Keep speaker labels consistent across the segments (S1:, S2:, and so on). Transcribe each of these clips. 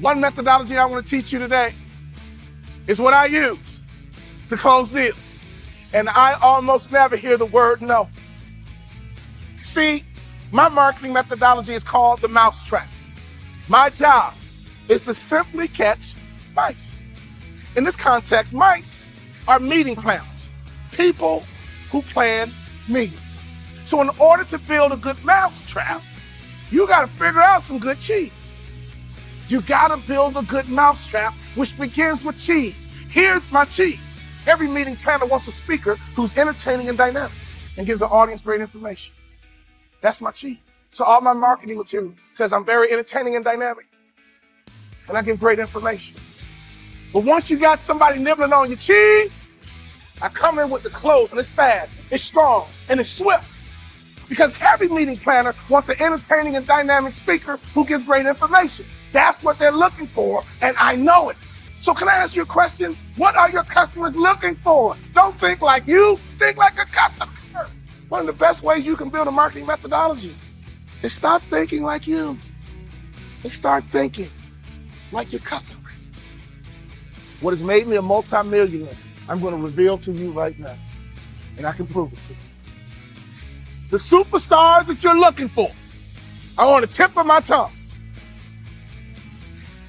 S1: One methodology I want to teach you today is what I use to close deals. And I almost never hear the word no. See, my marketing methodology is called the mousetrap. My job is to simply catch mice. In this context, mice are meeting planners, people who plan meetings. So in order to build a good mousetrap, you got to figure out some good cheese. You got to build a good mousetrap, which begins with cheese. Here's my cheese. Every meeting planner wants a speaker who's entertaining and dynamic and gives the audience great information. That's my cheese. So all my marketing material says I'm very entertaining and dynamic, and I give great information. But once you got somebody nibbling on your cheese, I come in with the close, and it's fast, it's strong, and it's swift. Because every meeting planner wants an entertaining and dynamic speaker who gives great information. That's what they're looking for, and I know it. So can I ask you a question? What are your customers looking for? Don't think like you, think like a customer. One of the best ways you can build a marketing methodology is stop thinking like you and start thinking like your customer. What has made me a multimillionaire, I'm going to reveal to you right now, and I can prove it to you. The superstars that you're looking for are on the tip of my tongue.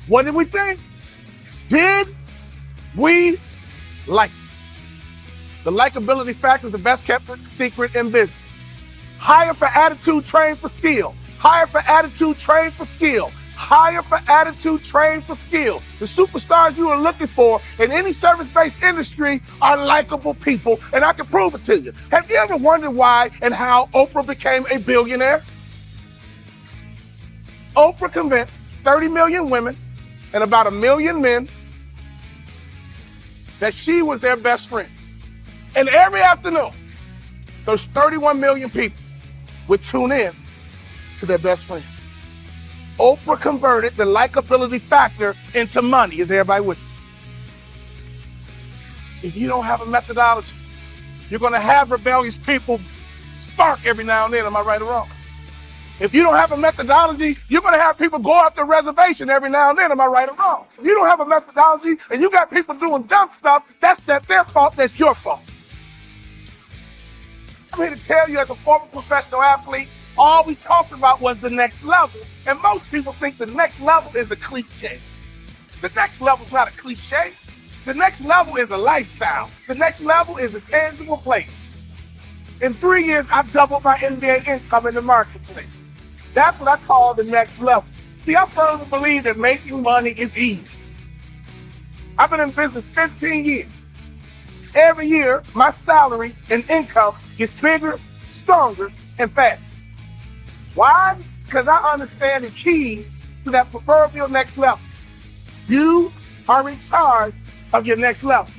S1: What did we think? Did we like it? The likability factor is the best kept secret in business. Hire for attitude, train for skill. Hire for attitude, train for skill. Hire for attitude, train for skill. The superstars you are looking for in any service-based industry are likable people, and I can prove it to you. Have you ever wondered why and how Oprah became a billionaire? Oprah convinced 30 million women and about 1 million men that she was their best friend. And every afternoon, those 31 million people would tune in to their best friend. Oprah converted the likability factor into money. Is everybody with me? If you don't have a methodology, you're going to have rebellious people spark every now and then. Am I right or wrong? If you don't have a methodology, you're going to have people go off the reservation every now and then. Am I right or wrong? If you don't have a methodology and you got people doing dumb stuff, that's not their fault, that's your fault. I'm here to tell you, as a former professional athlete, all we talked about was the next level. And most people think the next level is a cliche. The next level is not a cliche. The next level is a lifestyle. The next level is a tangible place. In 3 years, I've doubled my NBA income in the marketplace. That's what I call the next level. See, I firmly believe that making money is easy. I've been in business 15 years. Every year, my salary and income gets bigger, stronger, and faster. Why? Because I understand the key to that proverbial next level. You are in charge of your next level.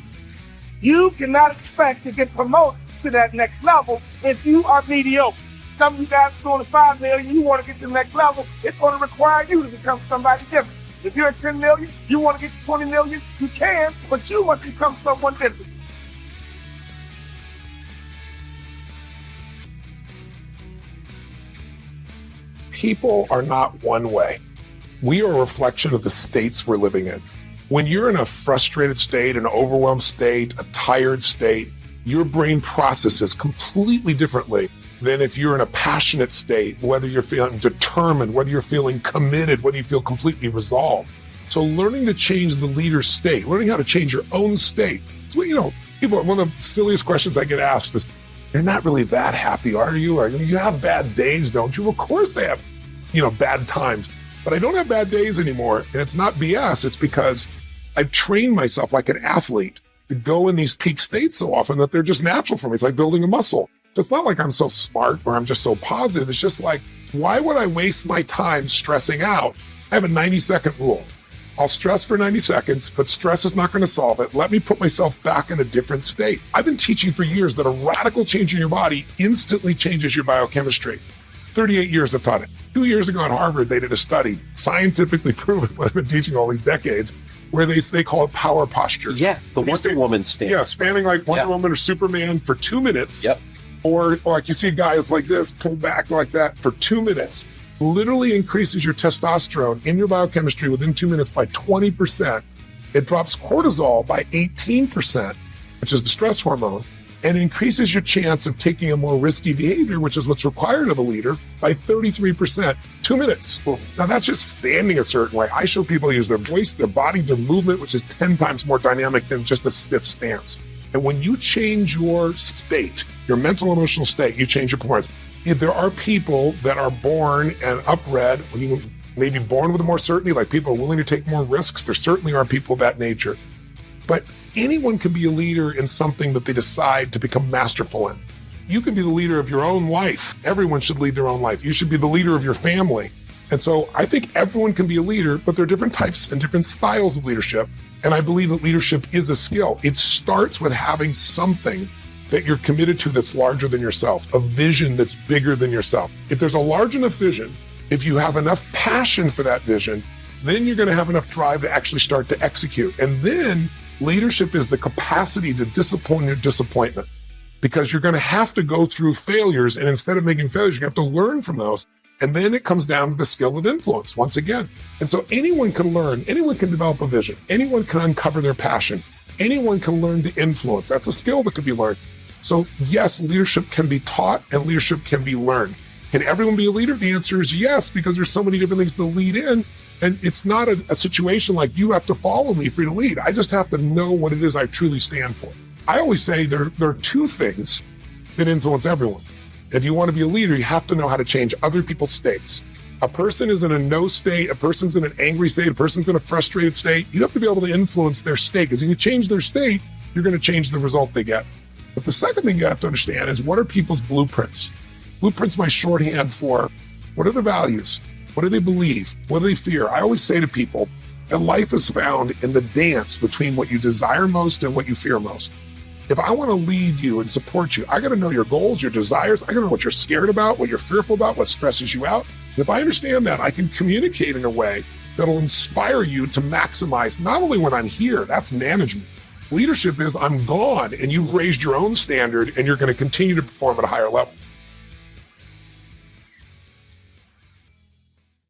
S1: You cannot expect to get promoted to that next level if you are mediocre. Some of you guys are going to 5 million, you want to get to the next level, it's going to require you to become somebody different. If you're at 10 million, you want to get to 20 million, you can, but you must become someone different.
S2: People are not one way. We are a reflection of the states we're living in. When you're in a frustrated state, an overwhelmed state, a tired state, your brain processes completely differently than if you're in a passionate state, whether you're feeling determined, whether you're feeling committed, whether you feel completely resolved. So learning to change the leader's state, learning how to change your own state. So, people, one of the silliest questions I get asked is, you're not really that happy, are you? Or you have bad days, don't you? Of course they have, bad times. But I don't have bad days anymore. And it's not BS. It's because I've trained myself like an athlete to go in these peak states so often that they're just natural for me. It's like building a muscle. So it's not like I'm so smart or I'm just so positive. It's just like, why would I waste my time stressing out? I have a 90-second rule. I'll stress for 90 seconds, but stress is not going to solve it. Let me put myself back in a different state. I've been teaching for years that a radical change in your body instantly changes your biochemistry. 38 years I've taught it. 2 years ago at Harvard, they did a study, scientifically proven what I've been teaching all these decades, where they call it power postures.
S3: Yeah, the Wonder Woman stance.
S2: Yeah, standing like Wonder Woman or Superman for 2 minutes.
S3: Yep.
S2: Or like you see a guy that's like this, pulled back like that for 2 minutes. literally increases your testosterone in your biochemistry within 2 minutes by 20%. It drops cortisol by 18%, which is the stress hormone, and increases your chance of taking a more risky behavior, which is what's required of a leader, by 33%. 2 minutes. Now, that's just standing a certain way. I show people use their voice, their body, their movement, which is 10 times more dynamic than just a stiff stance. And when you change your state, your mental, emotional state, you change your performance. There are people that are born and upbred, when you may be born with more certainty, like people are willing to take more risks. There certainly are people of that nature. But anyone can be a leader in something that they decide to become masterful in. You can be the leader of your own life. Everyone should lead their own life. You should be the leader of your family. And so I think everyone can be a leader, but there are different types and different styles of leadership. And I believe that leadership is a skill. It starts with having something that you're committed to that's larger than yourself, a vision that's bigger than yourself. If there's a large enough vision, if you have enough passion for that vision, then you're going to have enough drive to actually start to execute. And then leadership is the capacity to discipline your disappointment, because you're going to have to go through failures. And instead of making failures, you have to learn from those. And then it comes down to the skill of influence once again. And so anyone can learn, anyone can develop a vision, anyone can uncover their passion, anyone can learn to influence. That's a skill that can be learned. So yes, leadership can be taught and leadership can be learned. Can everyone be a leader? The answer is yes, because there's so many different things to lead in. And it's not a situation like you have to follow me for you to lead. I just have to know what it is I truly stand for. I always say there are two things that influence everyone. If you want to be a leader, you have to know how to change other people's states. A person is in a no state, a person's in an angry state, a person's in a frustrated state. You have to be able to influence their state, because if you change their state, you're going to change the result they get. But the second thing you have to understand is, what are people's blueprints? Blueprints, my shorthand for what are their values? What do they believe? What do they fear? I always say to people that life is found in the dance between what you desire most and what you fear most. If I want to lead you and support you, I got to know your goals, your desires. I got to know what you're scared about, what you're fearful about, what stresses you out. And if I understand that, I can communicate in a way that'll inspire you to maximize not only when I'm here, that's management. Leadership is I'm gone and you've raised your own standard and you're going to continue to perform at a higher level.